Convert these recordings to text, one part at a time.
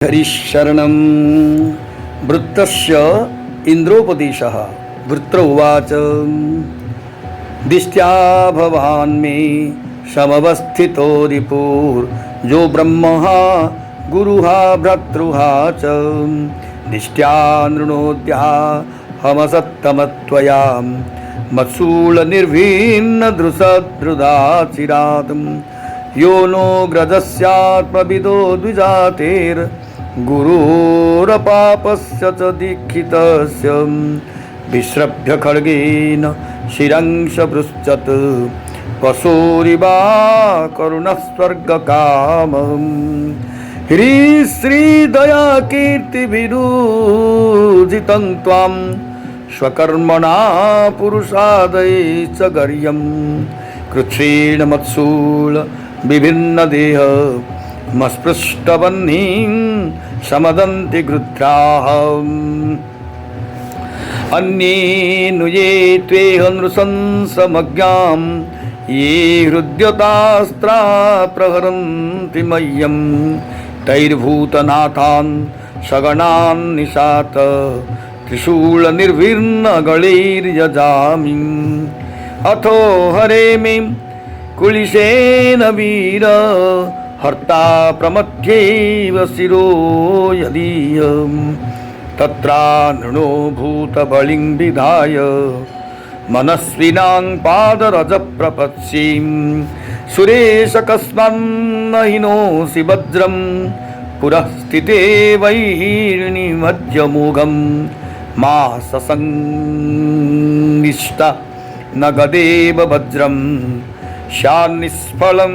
हरिशरणं वृत्तस्य इंद्रोपदेशः। वृत्र उवाच दिष्ट्या भवान् मे समवस्थितो रिपुर्जो ब्रह्मः गुरुः भ्रातृहा च दिष्ट्या नृणोद्याहमसत्तमत्वया मत्सूलनिर्भिन्नदृशदृदाचिरात् यो नो ग्रजस्यात्मविदो द्विजातेर्गुरोरपापस्य च दीक्षितस्य विश्रभ्य खड्गेन शिरंशभृश्चत् पशोरिवा करुणस्वर्गकामम् ह्रीश्रीदया कीर्तिभिरुजितं त्वां स्वकर्मणा पुरुषादये च गर्यं कृच्छ्रेण मत्सूल विभिन्न देह मस्पृष्टवह्निं समदन्ति गृध्राः अन्ये नुये त्वेह नृशंसमज्ञां ये हृद्यतास्त्रा प्रहरन्ति मह्यं तैर्भूतनाथान् सगणान् निशात त्रिशूलनिर्विघ्नगणैर्यजामि अथो हरे मे कुलिशेन वीर हर्ता प्रमथ्यैव शिरो यदीय तत्रा नृणो भूतबलिं विधाय मनस्विनां पादरजप्रपत्सीं सुरेश कस्मान्न हिनोऽसि वज्रं पुरः स्थिते वैर्निमज्यमोघं मा ससंगिष्टा न गदेव वज्रं स्यान्निष्फलं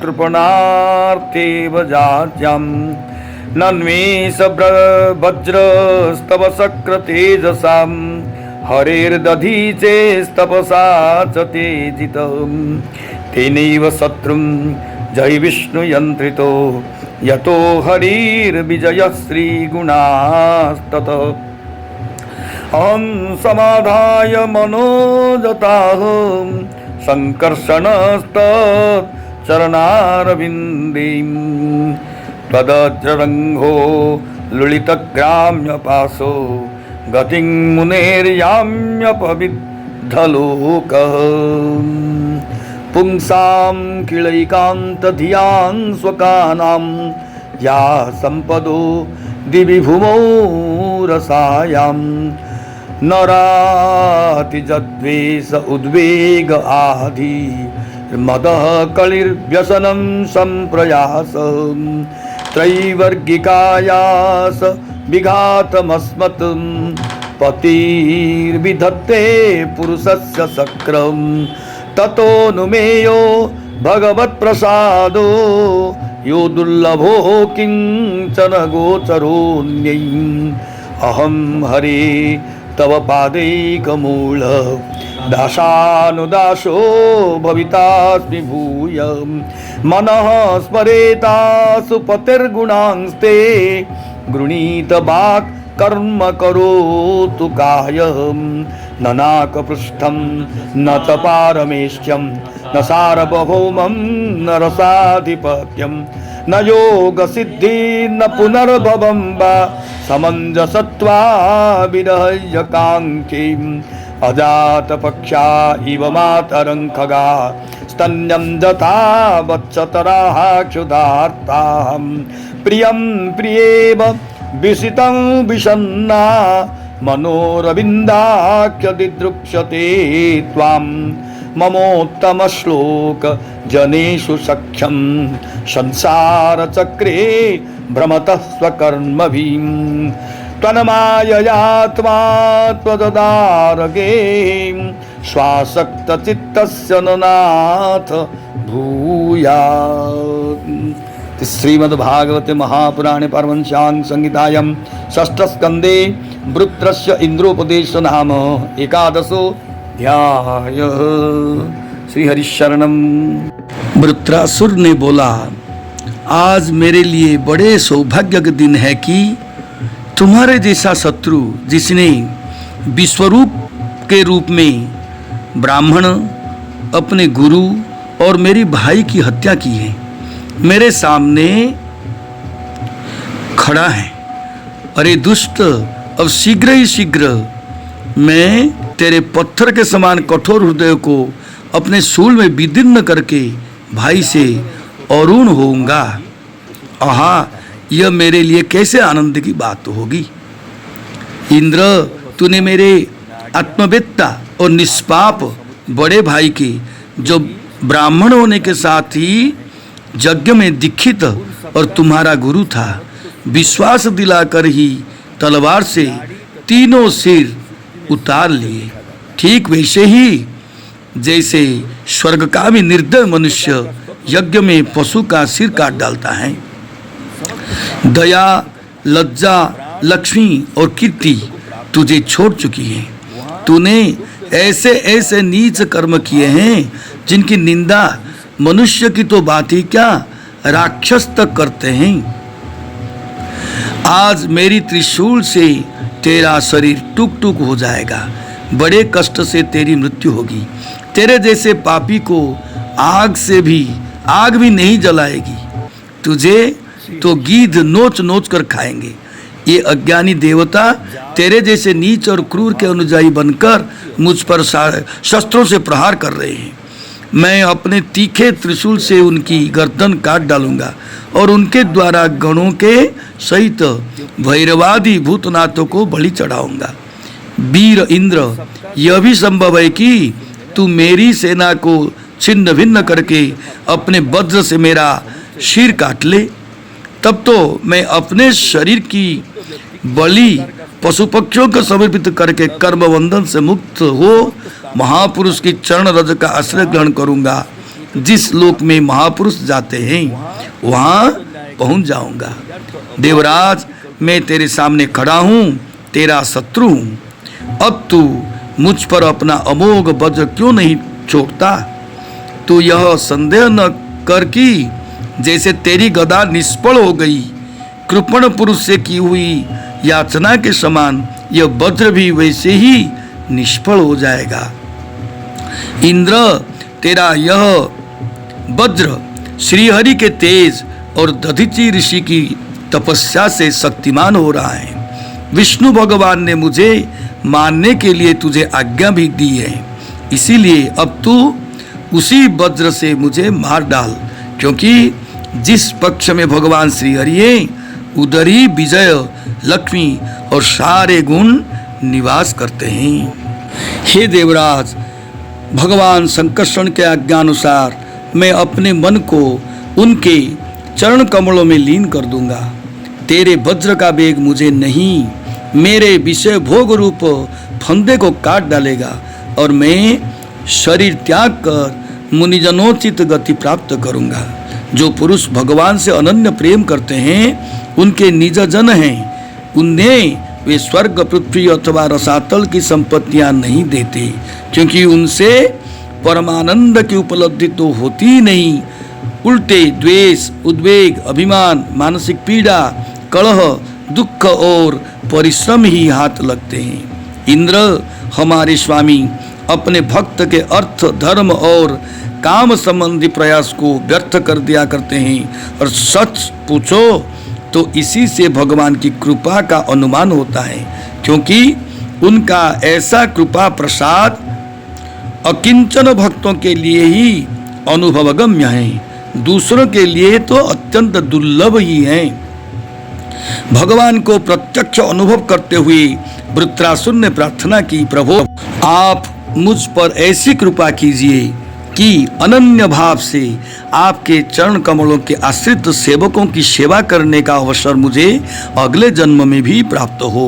कृपणार्थेव जाज्यं नन्वेष वज्रस्तव शक्रतेजसां हरेर्दधीचेस्तपसा च तेजितं तेनैव शत्रुं जय विष्णुयन्त्रितो यतो हरिर्विजयः श्रीगुणास्ततः अहं समाधाय मनोजताहं संकर्षणस्तच्चरणारविन्दें त्वदज्ररङ्घो लुलितग्राम्यपाशो गतिं मुनेर्याम्यपविद्धलोकः पुंसां किलैकान्तधियां स्वकानां या सम्पदो दिवि भूमौ रसायां नरातिजद्वेष उद्वेग आदि मदः कलिर्व्यसनं सम्प्रयास त्रैवर्गिकायास विघातमस्मत् पतिर्विधत्ते पुरुषस्य शक्रं ततो नुमेयो भगवत्प्रसादो यो दुर्लभो किंचन गोचरोऽन्यै अहं हरे तव पादैकमूल दासानुदासो भवितास्मि भूय मनः स्मरेतासु पतिर्गुणांस्ते गृणीत वाक् कर्म करोतु कायं न नाकपृष्ठं न च पारमेष्ठ्यं न सार्वभौमं न रसाधिपत्यं न योगसिद्धि न पुनर्भवं वा समञ्जसत्वा विरह्यकाङ्क्षीम् अजातपक्षा इव मातरं खगा स्तन्यं दता वत्सतराः क्षुधार्ताः प्रियं प्रियेव विसितं विषन्ना मनोरविन्दाख्यदिदृक्षते त्वां ममोत्तमश्लोक जनेषु सख्यं संसारचक्रे भ्रमतः स्वकर्मभिः त्वन्मायया त्वददारगे स्वासक्तचित्तस्य ननाथ भूयात्। श्रीमद्भागवते महापुराणे पारमहंस्यां संहितायां षष्ठस्कन्धे वृत्रस्य इंद्रोपदेश नाम एकादशो अध्यायः। श्री हरिशरणम। वृत्रासुर ने बोला, आज मेरे लिए बड़े सौभाग्य का दिन है कि तुम्हारे जैसा शत्रु जिसने विश्वरूप के रूप में ब्राह्मण अपने गुरु और मेरे भाई की हत्या की है, मेरे सामने खड़ा है। अरे दुष्ट, अब शीघ्र ही शीघ्र मैं तेरे पत्थर के समान कठोर हृदय को अपने शूल में विदीर्ण करके भाई से अरुण होऊंगा। आहा, यह मेरे लिए कैसे आनंद की बात होगी। इंद्र, तूने मेरे आत्मवेत्ता और निष्पाप बड़े भाई के, जो ब्राह्मण होने के साथ ही यज्ञ में दीक्षित और तुम्हारा गुरु था, विश्वास दिलाकर ही तलवार से तीनों सिर उतार लिए। ठीक वैसे ही जैसे स्वर्ग का भी निर्दय मनुष्य यज्ञ में पशु का सिर काट डालता है। दया, लज्जा, लक्ष्मी और कीर्ति तुझे छोड़ चुकी है। तूने ऐसे ऐसे नीच कर्म किए हैं जिनकी निंदा मनुष्य की तो बात ही क्या, राक्षस तक करते हैं। आज मेरी त्रिशूल से तेरा शरीर टुक टुक हो जाएगा, बड़े कष्ट से तेरी मृत्यु होगी। तेरे जैसे पापी को आग भी नहीं जलाएगी, तुझे तो गीध नोच नोच कर खाएंगे। ये अज्ञानी देवता तेरे जैसे नीच और क्रूर के अनुयायी बनकर मुझ पर शस्त्रों से प्रहार कर रहे हैं। मैं अपने तीखे त्रिशूल से उनकी गर्दन काट डालूंगा और उनके द्वारा गणों के सहित भैरवादी भूतनाथों को बलि चढ़ाऊंगा। वीर इंद्र, यह भी संभव है कि तू मेरी सेना को छिन्न भिन्न करके अपने वज्र से मेरा सिर काट ले। तब तो मैं अपने शरीर की बलि पशु पक्षियों को समर्पित करके कर्म बंधन से मुक्त हो महापुरुष की चरण रज का आश्रय ग्रहण करूंगा। जिस लोक में महापुरुष जाते हैं वहां पहुंच जाऊंगा। देवराज, मैं तेरे सामने खड़ा हूं, तेरा शत्रु हूं। अब तू मुझ पर अपना अमोघ वज्र क्यों नहीं छोड़ता। तू यह संदेह न कर कि जैसे तेरी गदा निष्फल हो गई, कृपण पुरुष से की हुई याचना के समान यह वज्र भी वैसे ही निष्फल हो जाएगा। इंद्र, तेरा यह वज्र श्रीहरि के तेज और दधीचि ऋषि की तपस्या से शक्तिमान हो रहा है। विष्णु भगवान ने मुझे मारने के लिए तुझे आज्ञा भी दी है, इसीलिए अब तू उसी वज्र से मुझे मार डाल, क्योंकि जिस पक्ष में भगवान श्री हरि है उधर ही विजय, लक्ष्मी और सारे गुण निवास करते हैं। हे देवराज, भगवान संकर्षण के आज्ञानुसार मैं अपने मन को उनके चरण कमलों में लीन कर दूंगा। तेरे वज्र का वेग मुझे नहीं, मेरे विषय भोग रूप फंदे को काट डालेगा और मैं शरीर त्याग कर मुनिजनोचित गति प्राप्त करूंगा। जो पुरुष भगवान से अनन्य प्रेम करते हैं उनके निज जन हैं, उन्हें वे स्वर्ग, पृथ्वी अथवा रसातल की संपत्तियां नहीं देते, क्योंकि उनसे परमानंद की उपलब्धि तो होती ही नहीं, उल्टे द्वेष, उद्वेग, अभिमान, मानसिक पीड़ा, कलह, दुख और परिश्रम ही हाथ लगते हैं। इंद्र, हमारे स्वामी अपने भक्त के अर्थ, धर्म और काम संबंधी प्रयास को व्यर्थ कर दिया करते हैं, और सच पूछो तो इसी से भगवान की कृपा का अनुमान होता है, क्योंकि उनका ऐसा कृपा प्रसाद अकिंचन भक्तों के लिए ही अनुभवगम्य है, दूसरों के लिए तो अत्यंत दुर्लभ ही है। भगवान को प्रत्यक्ष अनुभव करते हुए वृत्रासुर ने प्रार्थना की, प्रभु आप मुझ पर ऐसी कृपा कीजिए कि अनन्य भाव से आपके चरण कमलों के आश्रित सेवकों की सेवा करने का अवसर मुझे अगले जन्म में भी प्राप्त हो।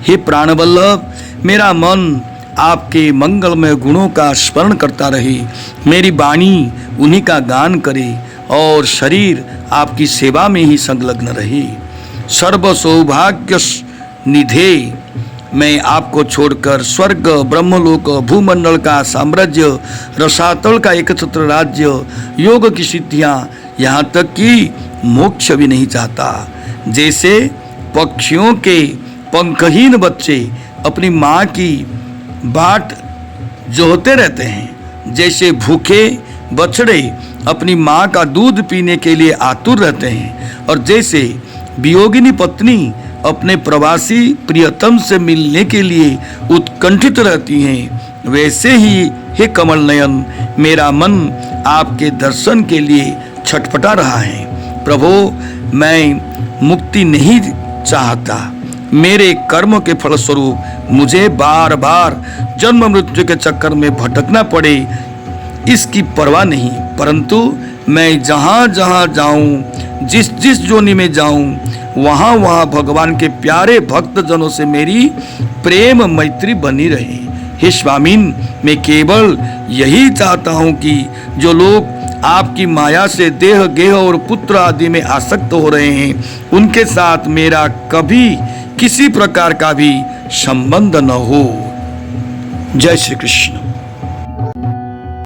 हे प्राणवल्लभ, मेरा मन आपके मंगलमय गुणों का स्मरण करता रहे, मेरी वाणी उन्हीं का गान करे और शरीर आपकी सेवा में ही संलग्न रहे। सर्व सौभाग्य निधे मैं आपको छोड़कर स्वर्ग, ब्रह्मलोक, भूमंडल का साम्राज्य, रसातल का एकछत्र राज्य, योग की सिद्धियां, यहाँ तक कि मोक्ष भी नहीं चाहता। जैसे पक्षियों के पंखहीन बच्चे अपनी माँ की बाट जोहते रहते हैं, जैसे भूखे बछड़े अपनी माँ का दूध पीने के लिए आतुर रहते हैं, और जैसे वियोगिनी पत्नी अपने प्रवासी प्रियतम से मिलने के लिए उत्कंठित रहती हैं, वैसे ही हे कमल नयन, मेरा मन आपके दर्शन के लिए छटपटा रहा है। प्रभु, मैं मुक्ति नहीं चाहता। मेरे कर्म के फलस्वरूप मुझे बार बार जन्म मृत्यु के चक्कर में भटकना पड़े, इसकी परवाह नहीं, परंतु मैं जहाँ जहाँ जाऊँ, जिस जिस जोनी में जाऊँ, वहाँ वहाँ भगवान के प्यारे भक्त जनों से मेरी प्रेम मैत्री बनी रहे। हे स्वामीन, मैं केवल यही चाहता हूँ कि जो लोग आपकी माया से देह गेह और पुत्र आदि में आसक्त हो रहे हैं, उनके साथ मेरा कभी किसी प्रकार का भी संबंध न हो। जय श्री कृष्ण।